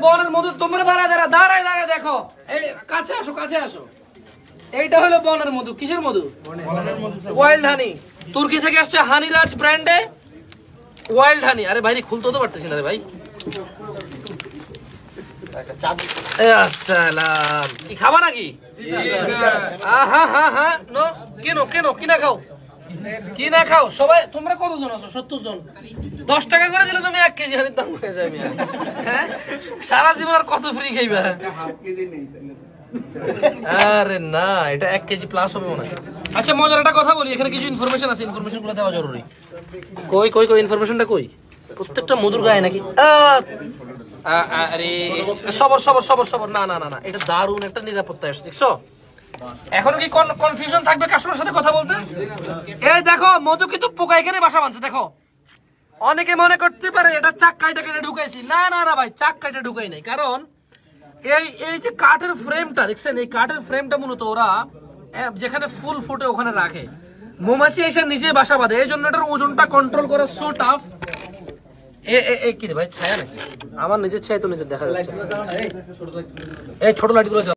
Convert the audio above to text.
বনের মধু। তোমরা দাঁড়ায় দেখো, এই কাছে আসো, কাছে আসো। এইটা হলো বনের মধু। কিসের মধু? Wild honey. তুর্কি থেকে আসছে হানিরাজ ব্র্যান্ডে ওয়াইল্ড হানি। আরে ভাই খুলতে তো পারতেছি না রে ভাই। আসসালাম, কি খাবা নাকি? কেন কিনা খাও, কিনা খাও সবাই। তোমরা কতজন আছো? 70 জন। 10 টাকা করে দিলে তুমি 1 কেজি হানির দাম হয়ে যাবে। হ্যাঁ, সারা জীবন আর কত ফ্রি খাইবা? আরে না, এটা 1 কেজি প্লাস হবে মনে হয়। আচ্ছা, মজার একটা কথা বলি, এখানে কিছু ইনফরমেশন আছে, ইনফরমেশন গুলো দেওয়া জরুরি। কই কই কই ইনফরমেশনটা কই? প্রত্যেকটা মধুর গায়ে নাকি? আরে সবর সবর সবর সবর, না না না না, এটা দারুণ একটা নিরাপত্তা আসছে, দেখছো? এখনো কি কনফিউশন থাকবে কাস্টমারের সাথে কথা বলতে? এই দেখো, মধু কিন্তু পোকা এখানে বাসা বাঁধছে। দেখো, অনেকে মনে করতে পারে এটা চাক কাইটা কেটে ঢুকাইছি। না না না ভাই, চাক কাইটা ঢুকাই নাই। কারণ এই যে কাঠের ফ্রেমটা দেখছেন, এই কাঠের ফ্রেমটা মূলত ওরা যেখানে ফুল ফুটে ওখানে রাখে। মৌমাছি এসে নিজে বাসা বাঁধে, এই জন্য এটার ওজনটা কন্ট্রোল করা সো টাফ। কি রে ভাই, ছায়া নাকি? আমার নিজের ছায়া তো নিজের দেখা যাচ্ছে। এই ছোট লাইট গুলো